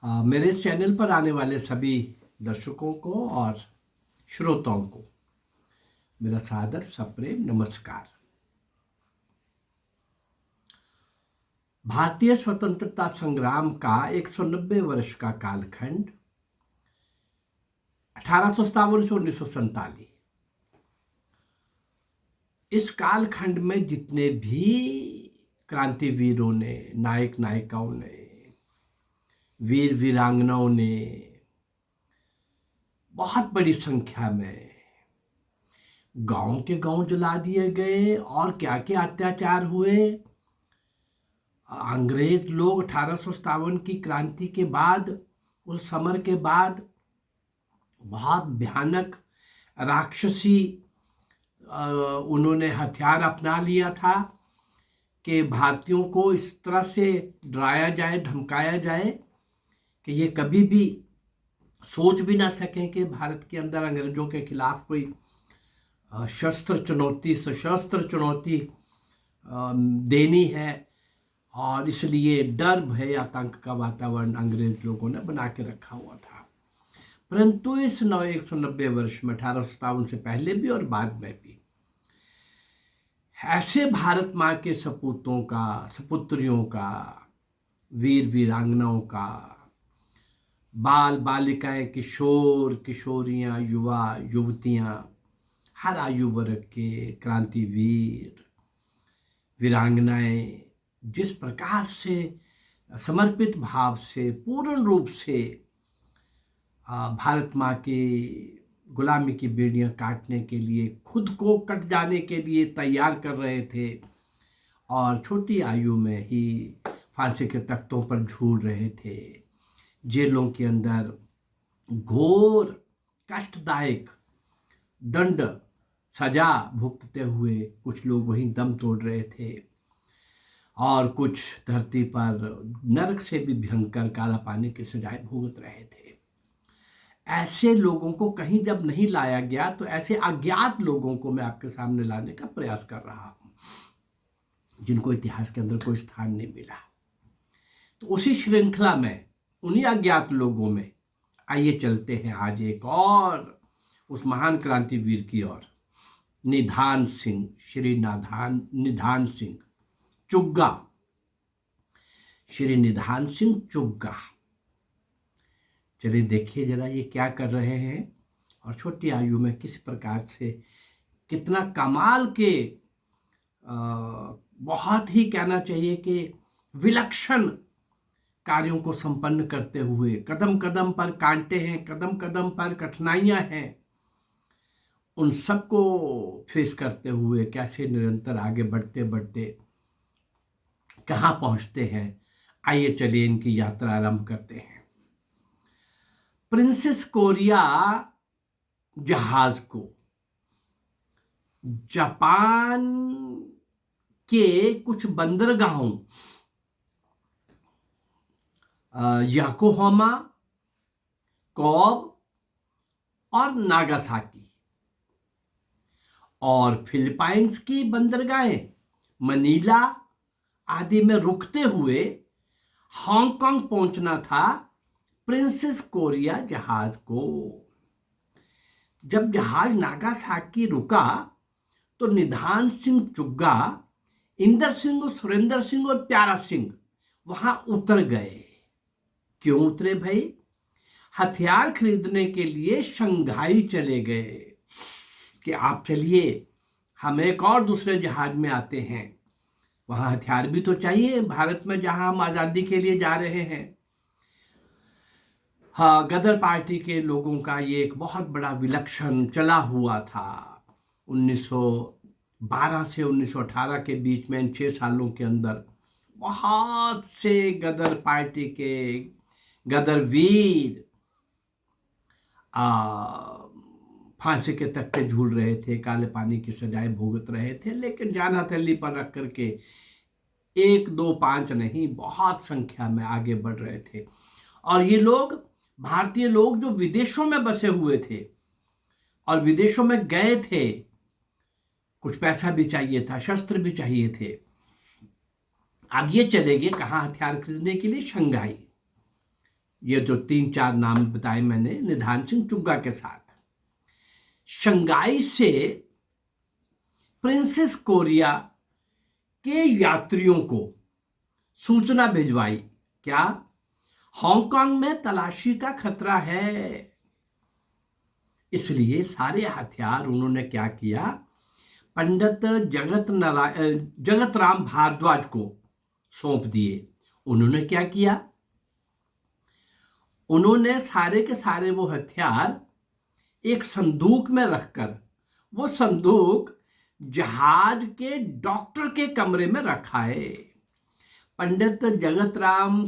मेरे इस चैनल पर आने वाले सभी दर्शकों को और श्रोताओं को मेरा सादर सप्रेम नमस्कार। भारतीय स्वतंत्रता संग्राम का 190 वर्ष का कालखंड 1857 से 1947। इस कालखंड में जितने भी क्रांतिवीरों ने, नायक नायिकाओं ने, वीर वीरांगनाओं ने बहुत बड़ी संख्या में गांव के गांव जला दिए गए और क्या क्या अत्याचार हुए। अंग्रेज लोग 1857 की क्रांति के बाद, उस समर के बाद बहुत भयानक राक्षसी उन्होंने हथियार अपना लिया था कि भारतीयों को इस तरह से डराया जाए, धमकाया जाए कि ये कभी भी सोच भी ना सकें कि भारत के अंदर अंग्रेजों के खिलाफ कोई सशस्त्र चुनौती देनी है। और इसलिए डर, भय, आतंक का वातावरण अंग्रेज लोगों ने बना के रखा हुआ था। परंतु इस 190 वर्ष में 1857 से पहले भी और बाद में भी ऐसे भारत माँ के सपूतों का, सपुत्रियों का, वीर वीरांगनाओं का, बाल बालिकाएं, किशोर किशोरियां, युवा युवतियां, हर आयु वर्ग के क्रांतिवीर वीरांगनाएं जिस प्रकार से समर्पित भाव से, पूर्ण रूप से भारत माँ के गुलामी की बेड़ियां काटने के लिए, खुद को कट जाने के लिए तैयार कर रहे थे और छोटी आयु में ही फांसी के तख्तों पर झूल रहे थे। जेलों के अंदर घोर कष्टदायक दंड सजा भुगतते हुए कुछ लोग वहीं दम तोड़ रहे थे और कुछ धरती पर नरक से भी भयंकर काला पानी की सजाएं भुगत रहे थे। ऐसे लोगों को कहीं जब नहीं लाया गया तो ऐसे अज्ञात लोगों को मैं आपके सामने लाने का प्रयास कर रहा हूं, जिनको इतिहास के अंदर कोई स्थान नहीं मिला। तो उसी श्रृंखला में, उन्हीं अज्ञात लोगों में आइए चलते हैं आज एक और उस महान क्रांतिवीर की ओर, निधान सिंह, श्री निधान सिंह चुग्गा, श्री निधान सिंह चुग्गा। चलिए देखिए जरा ये क्या कर रहे हैं और छोटी आयु में किस प्रकार से, कितना कमाल के, बहुत ही कहना चाहिए कि विलक्षण कार्यों को संपन्न करते हुए, कदम कदम पर कांटे हैं, कदम कदम पर कठिनाइयां हैं, उन सबको फेस करते हुए कैसे निरंतर आगे बढ़ते बढ़ते कहाँ पहुंचते हैं। आइए चलिए इनकी यात्रा आरंभ करते हैं। प्रिंसेस कोरिया जहाज को जापान के कुछ बंदरगाहों योकोहामा, कोब और नागासाकी और फिलीपाइंस की बंदरगाहें मनीला आदि में रुकते हुए हांगकांग पहुंचना था प्रिंसेस कोरिया जहाज को। जब जहाज नागासाकी रुका तो निधान सिंह चुग्गा, इंदर सिंह, सुरेंद्र सिंह और प्यारा सिंह वहां उतर गए। क्यों उतरे भाई? हथियार खरीदने के लिए शंघाई चले गए कि आप चलिए, हम एक और दूसरे जहाज में आते हैं, वहां हथियार भी तो चाहिए भारत में जहां हम आजादी के लिए जा रहे हैं। हाँ, गदर पार्टी के लोगों का ये एक बहुत बड़ा विलक्षण चला हुआ था। 1912 से 1918 के बीच में, इन 6 सालों के अंदर बहुत से गदर पार्टी के गदर वीर फांसी के तख्ते झूल रहे थे, काले पानी की सजाएं भुगत रहे थे, लेकिन जान हथेली पर रख करके 1, 2, 5 नहीं, बहुत संख्या में आगे बढ़ रहे थे। और ये लोग, भारतीय लोग जो विदेशों में बसे हुए थे और विदेशों में गए थे, कुछ पैसा भी चाहिए था, शस्त्र भी चाहिए थे। अब ये चले गए कहाँ हथियार खरीदने के लिए? शंघाई। ये जो 3-4 नाम बताए मैंने, निधान सिंह चुग्गा के साथ शंघाई से प्रिंसेस कोरिया के यात्रियों को सूचना भिजवाई। क्या? हांगकांग में तलाशी का खतरा है। इसलिए सारे हथियार उन्होंने क्या किया, पंडित जगत राम भारद्वाज को सौंप दिए। उन्होंने क्या किया, उन्होंने सारे के सारे वो हथियार एक संदूक में रखकर, वो संदूक जहाज के डॉक्टर के कमरे में रखा है। पंडित जगत राम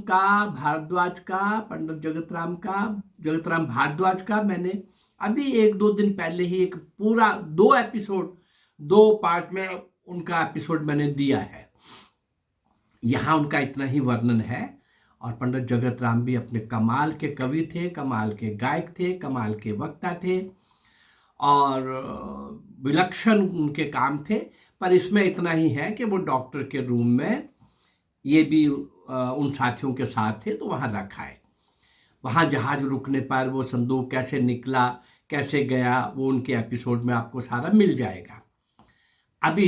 भारद्वाज का मैंने अभी 1-2 दिन पहले ही एक पूरा 2 एपिसोड, 2 पार्ट में उनका एपिसोड मैंने दिया है। यहाँ उनका इतना ही वर्णन है। और पंडित जगत राम भी अपने कमाल के कवि थे, कमाल के गायक थे, कमाल के वक्ता थे और विलक्षण उनके काम थे। पर इसमें इतना ही है कि वो डॉक्टर के रूम में, ये भी उन साथियों के साथ थे तो वहाँ रखा है। वहाँ जहाज रुकने पर वो संदूक कैसे निकला, कैसे गया, वो उनके एपिसोड में आपको सारा मिल जाएगा। अभी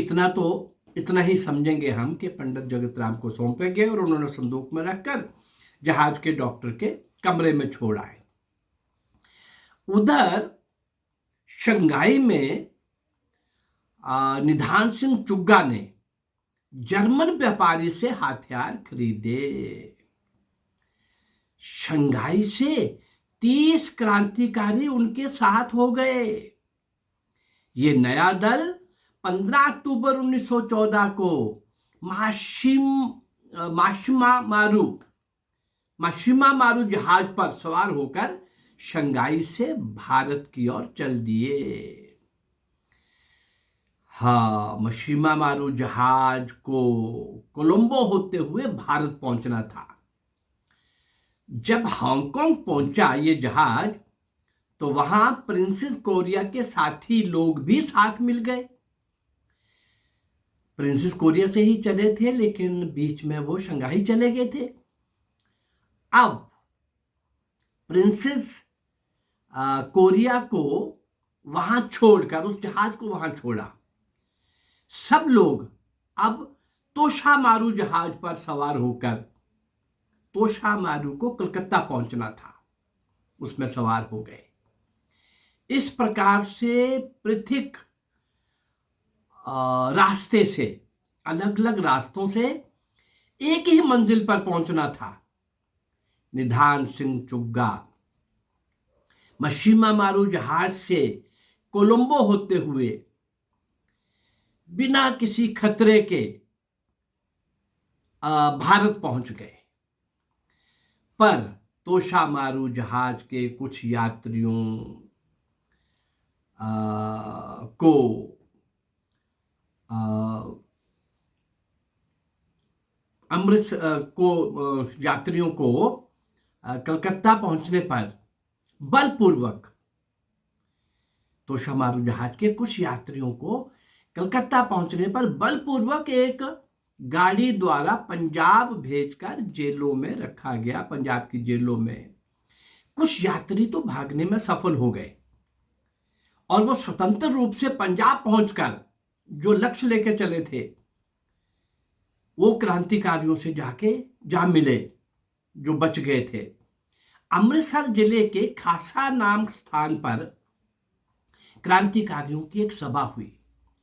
इतना ही समझेंगे हम कि पंडित जगत राम को सौंपे गए और उन्होंने संदूक में रखकर जहाज के डॉक्टर के कमरे में छोड़ा है। उधर शंघाई में निधान सिंह चुग्गा ने जर्मन व्यापारी से हथियार खरीदे। शंघाई से 30 क्रांतिकारी उनके साथ हो गए। ये नया दल 15 अक्टूबर 1914 को माशिमा मारू जहाज पर सवार होकर शंघाई से भारत की ओर चल दिए। हाँ, माशिमा मारू जहाज को कोलंबो होते हुए भारत पहुंचना था। जब हांगकांग पहुंचा ये जहाज, तो वहां प्रिंसेस कोरिया के साथी लोग भी साथ मिल गए। प्रिंसेस कोरिया से ही चले थे, लेकिन बीच में वो शंघाई चले गए थे। अब प्रिंसेस कोरिया को वहां छोड़कर, उस जहाज को वहां छोड़ा, सब लोग अब तोशा मारू जहाज पर सवार होकर, तोशा मारू को कलकत्ता पहुंचना था, उसमें सवार हो गए। इस प्रकार से पृथक रास्ते से, अलग अलग रास्तों से एक ही मंजिल पर पहुंचना था। निधान सिंह चुग्गा माशिमा मारू जहाज से कोलंबो होते हुए बिना किसी खतरे के भारत पहुंच गए। पर तोशा मारू जहाज के कुछ यात्रियों यात्रियों को कलकत्ता पहुंचने पर बलपूर्वक, तोशा मारू जहाज के कुछ यात्रियों को कलकत्ता पहुंचने पर बलपूर्वक एक गाड़ी द्वारा पंजाब भेजकर जेलों में रखा गया। पंजाब की जेलों में कुछ यात्री तो भागने में सफल हो गए और वो स्वतंत्र रूप से पंजाब पहुंचकर जो लक्ष्य लेके चले थे, वो क्रांतिकारियों से जा मिले जो बच गए थे। अमृतसर जिले के खासा नाम स्थान पर क्रांतिकारियों की एक सभा हुई,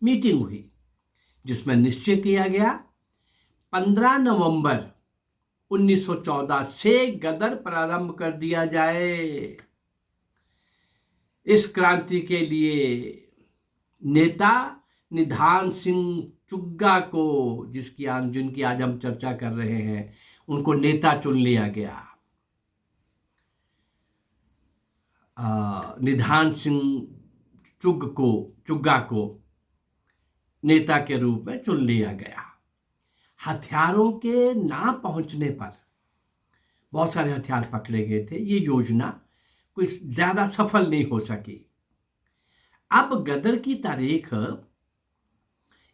मीटिंग हुई, जिसमें निश्चय किया गया 15 नवंबर 1914 से गदर प्रारंभ कर दिया जाए। इस क्रांति के लिए नेता निधान सिंह चुग्गा को, जिनकी आज हम चर्चा कर रहे हैं, उनको नेता चुन लिया गया। निधान सिंह चुग्गा को नेता के रूप में चुन लिया गया। हथियारों के ना पहुंचने पर बहुत सारे हथियार पकड़े गए थे। ये योजना कोई ज्यादा सफल नहीं हो सकी। अब गदर की तारीख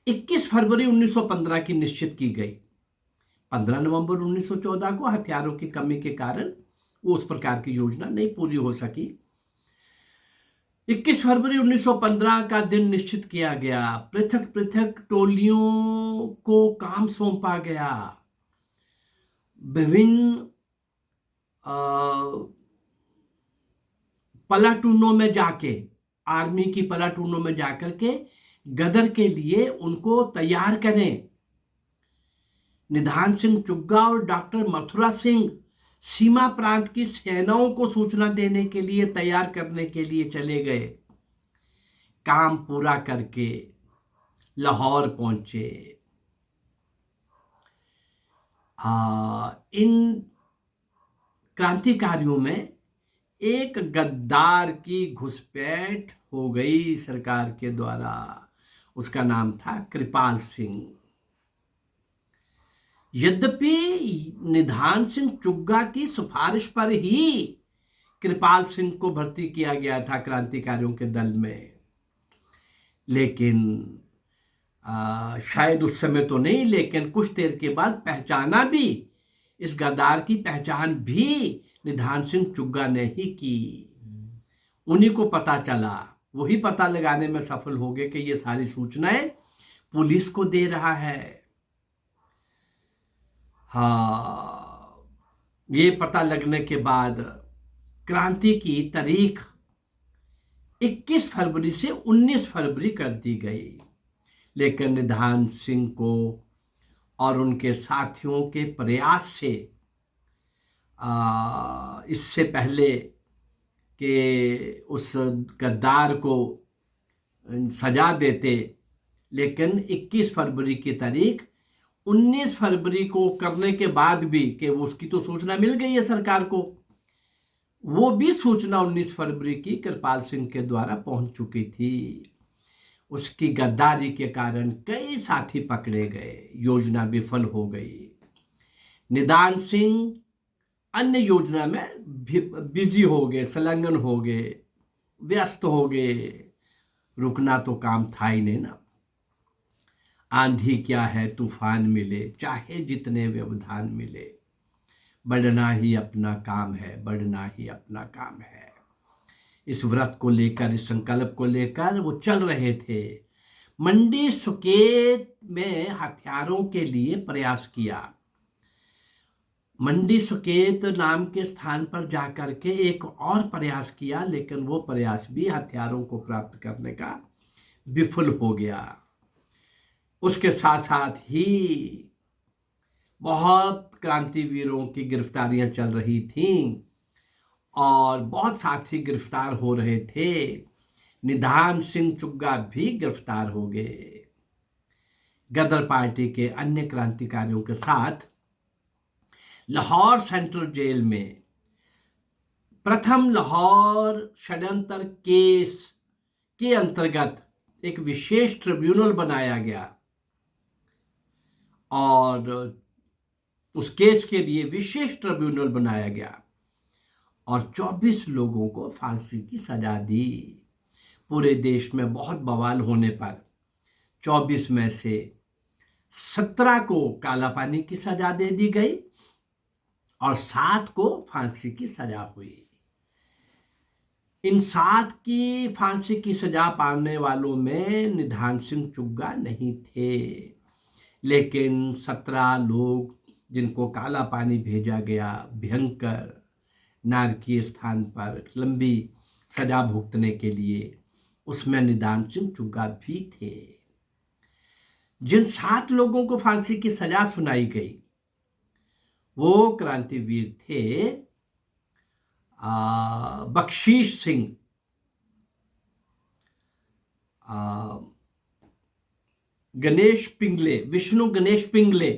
21 फरवरी 1915 की निश्चित की गई। 15 नवंबर 1914 को हथियारों की कमी के कारण वो उस प्रकार की योजना नहीं पूरी हो सकी। 21 फरवरी 1915 का दिन निश्चित किया गया। पृथक पृथक टोलियों को काम सौंपा गया। विभिन्न प्लाटूनों में जाके, आर्मी की प्लाटूनों में जाकर के गदर के लिए उनको तैयार करें। निधान सिंह चुग्गा और डॉक्टर मथुरा सिंह सीमा प्रांत की सेनाओं को सूचना देने के लिए, तैयार करने के लिए चले गए। काम पूरा करके लाहौर पहुंचे। इन क्रांतिकारियों में एक गद्दार की घुसपैठ हो गई सरकार के द्वारा। उसका नाम था कृपाल सिंह। यद्यपि निधान सिंह चुग्गा की सिफारिश पर ही कृपाल सिंह को भर्ती किया गया था क्रांतिकारियों के दल में, लेकिन शायद उस समय तो नहीं, लेकिन कुछ देर के बाद पहचाना भी, इस गद्दार की पहचान भी निधान सिंह चुग्गा ने ही की। उन्हीं को पता चला, वही पता लगाने में सफल हो गए कि ये सारी सूचनाएं पुलिस को दे रहा है। हाँ, ये पता लगने के बाद क्रांति की तारीख 21 फरवरी से 19 फरवरी कर दी गई। लेकिन निधान सिंह को और उनके साथियों के प्रयास से इससे पहले कि उस गद्दार को सजा देते, लेकिन 21 फरवरी की तारीख 19 फरवरी को करने के बाद भी, कि उसकी तो सूचना मिल गई है सरकार को, वो भी सूचना 19 फरवरी की कृपाल सिंह के द्वारा पहुंच चुकी थी। उसकी गद्दारी के कारण कई साथी पकड़े गए, योजना विफल हो गई। निधान सिंह अन्य योजना में बिजी हो गए, संलग्न हो गए, व्यस्त हो गए। रुकना तो काम था ही नहीं ना। आंधी क्या है, तूफान मिले, चाहे जितने व्यवधान मिले, बढ़ना ही अपना काम है, बढ़ना ही अपना काम है। इस व्रत को लेकर, इस संकल्प को लेकर वो चल रहे थे। मंडी सुकेत में हथियारों के लिए प्रयास किया। मंडी सुकेत नाम के स्थान पर जाकर के एक और प्रयास किया, लेकिन वो प्रयास भी हथियारों को प्राप्त करने का विफल हो गया। उसके साथ साथ ही बहुत क्रांतिवीरों की गिरफ्तारियां चल रही थीं और बहुत साथी गिरफ्तार हो रहे थे। निधान सिंह चुग्गा भी गिरफ्तार हो गए। गदर पार्टी के अन्य क्रांतिकारियों के साथ लाहौर सेंट्रल जेल में प्रथम लाहौर षड्यंत्र केस के अंतर्गत एक विशेष ट्रिब्यूनल बनाया गया और उस केस के लिए विशेष ट्रिब्यूनल बनाया गया और 24 लोगों को फांसी की सजा दी। पूरे देश में बहुत बवाल होने पर 24 में से 17 को काला पानी की सजा दे दी गई और 7 को फांसी की सजा हुई। इन 7 की फांसी की सजा पाने वालों में निधान सिंह चुग्गा नहीं थे, लेकिन 17 लोग जिनको काला पानी भेजा गया, भयंकर नारकीय स्थान पर लंबी सजा भुगतने के लिए, उसमें निधान सिंह चुग्गा भी थे। जिन 7 लोगों को फांसी की सजा सुनाई गई वो क्रांतिवीर थे बख्शीश सिंह, गणेश पिंगले, विष्णु गणेश पिंगले,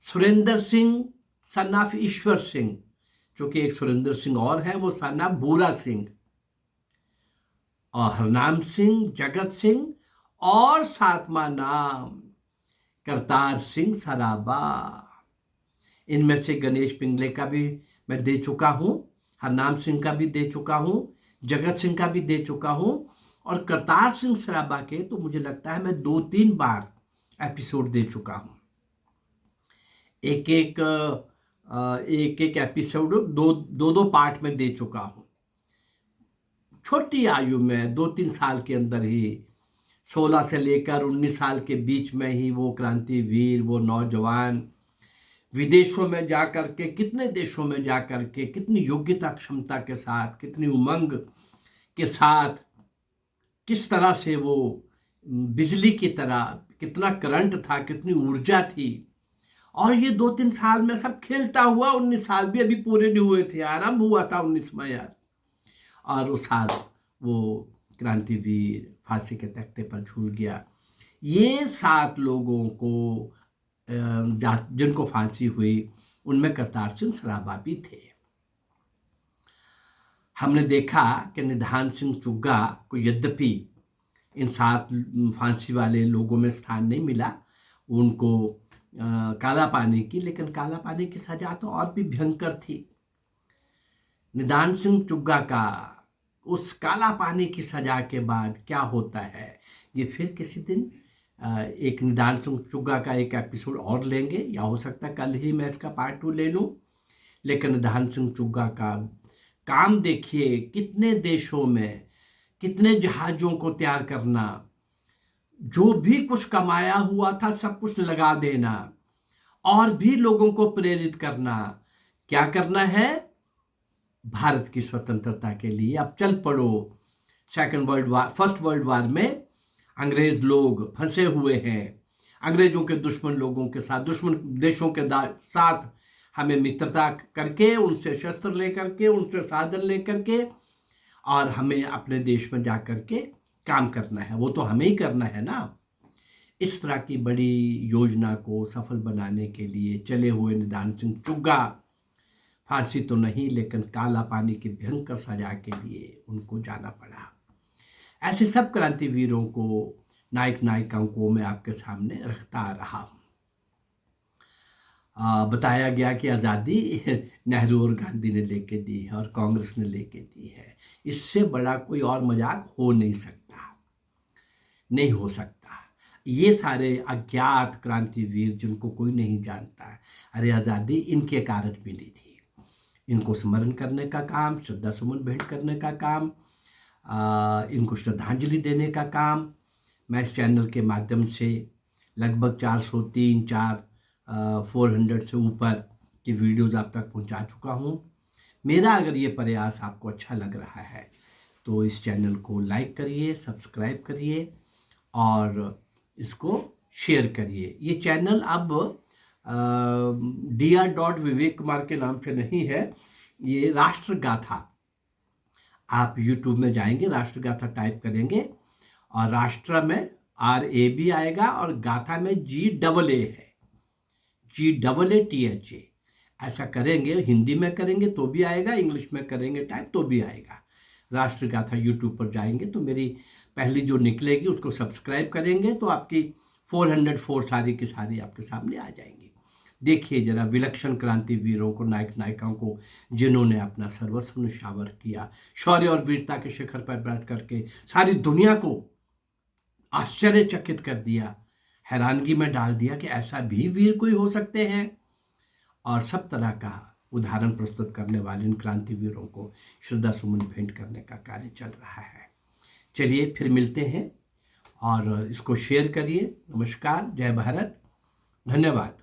सुरेंद्र सिंह सन ऑफ ईश्वर सिंह, जो कि एक सुरेंद्र सिंह और है, वो सन ऑफ भूरा सिंह, और हरनाम सिंह, जगत सिंह और 7वां नाम करतार सिंह सराबा। इनमें से गणेश पिंगले का भी मैं दे चुका हूं, हरनाम सिंह का भी दे चुका हूं, जगत सिंह का भी दे चुका हूं, और करतार सिंह सराबा के तो मुझे लगता है मैं 2-3 बार एपिसोड दे चुका हूं। एक एक एक एक एपिसोड दो पार्ट में दे चुका हूँ। छोटी आयु में 2-3 साल के अंदर ही 16 से लेकर 19 साल के बीच में ही वो क्रांतिवीर, वो नौजवान विदेशों में जा कर के, कितने देशों में जा कर के, कितनी योग्यता क्षमता के साथ, कितनी उमंग के साथ, किस तरह से वो बिजली की तरह, कितना करंट था, कितनी ऊर्जा थी। और ये 2-3 साल में सब खेलता हुआ, 19 साल भी अभी पूरे नहीं हुए थे, आरंभ हुआ था 19 में यार। और उस साल वो क्रांतिवीर फांसी के तख्ते पर झूल गया। ये 7 लोगों को जिनको फांसी हुई, उनमें करतार सिंह सराबा भी थे। हमने देखा कि निधान सिंह चुग्गा को यद्यपि इन 7 फांसी वाले लोगों में स्थान नहीं मिला, उनको काला पानी की, लेकिन काला पानी की सजा तो और भी भयंकर थी। निधान सिंह चुग्गा का उस काला पानी की सजा के बाद क्या होता है, ये फिर किसी दिन एक निधान सिंह चुग्गा का एक एपिसोड और लेंगे, या हो सकता है कल ही मैं इसका पार्ट 2 ले लूं। लेकिन निधान सिंह चुग्गा का काम देखिए, कितने देशों में, कितने जहाज़ों को तैयार करना, जो भी कुछ कमाया हुआ था सब कुछ लगा देना, और भी लोगों को प्रेरित करना। क्या करना है? भारत की स्वतंत्रता के लिए अब चल पड़ो। फर्स्ट वर्ल्ड वार में अंग्रेज लोग फंसे हुए हैं। अंग्रेजों के दुश्मन लोगों के साथ, दुश्मन देशों के साथ हमें मित्रता करके, उनसे शस्त्र लेकर के, उनसे साधन लेकर के, और हमें अपने देश में जा कर के काम करना है। वो तो हमें ही करना है ना। इस तरह की बड़ी योजना को सफल बनाने के लिए चले हुए निधान सिंह चुग्गा फांसी तो नहीं, लेकिन काला पानी की भयंकर सजा के लिए उनको जाना पड़ा। ऐसे सब क्रांतिवीरों को, नायक नायिकाओं को मैं आपके सामने रखता रहा हूँ। बताया गया कि आज़ादी नेहरू और गांधी ने लेके दी है और कांग्रेस ने लेके दी है। इससे बड़ा कोई और मजाक हो नहीं सकता, नहीं हो सकता। ये सारे अज्ञात क्रांतिवीर जिनको कोई नहीं जानता, अरे आज़ादी इनके कारण मिली थी। इनको स्मरण करने का काम, श्रद्धा सुमन भेंट करने का काम, इनको श्रद्धांजलि देने का काम मैं इस चैनल के माध्यम से लगभग 400 से ऊपर की वीडियोज़ आप तक पहुंचा चुका हूं। मेरा अगर ये प्रयास आपको अच्छा लग रहा है तो इस चैनल को लाइक करिए, सब्सक्राइब करिए और इसको शेयर करिए। ये चैनल अब Dr. विवेक कुमार के नाम से नहीं है, ये राष्ट्रगाथा। आप YouTube में जाएंगे, राष्ट्रगाथा टाइप करेंगे और राष्ट्र में RAB आएगा और गाथा में GAA है, GAATHA। ऐसा करेंगे, हिंदी में करेंगे तो भी आएगा, इंग्लिश में करेंगे टाइप तो भी आएगा। राष्ट्रगाथा YouTube पर जाएंगे तो मेरी पहली जो निकलेगी उसको सब्सक्राइब करेंगे तो आपकी 404 सारी की सारी आपके सामने आ जाएंगी। देखिए जरा विलक्षण क्रांतिवीरों को, नायक नायिकाओं को, जिन्होंने अपना सर्वस्व न्यौछावर किया, शौर्य और वीरता के शिखर पर बैठ करके सारी दुनिया को आश्चर्यचकित कर दिया, हैरानगी में डाल दिया कि ऐसा भी वीर कोई हो सकते हैं। और सब तरह का उदाहरण प्रस्तुत करने वाले इन क्रांतिवीरों को श्रद्धा सुमन भेंट करने का कार्य चल रहा है। चलिए फिर मिलते हैं और इसको शेयर करिए। नमस्कार, जय भारत, धन्यवाद।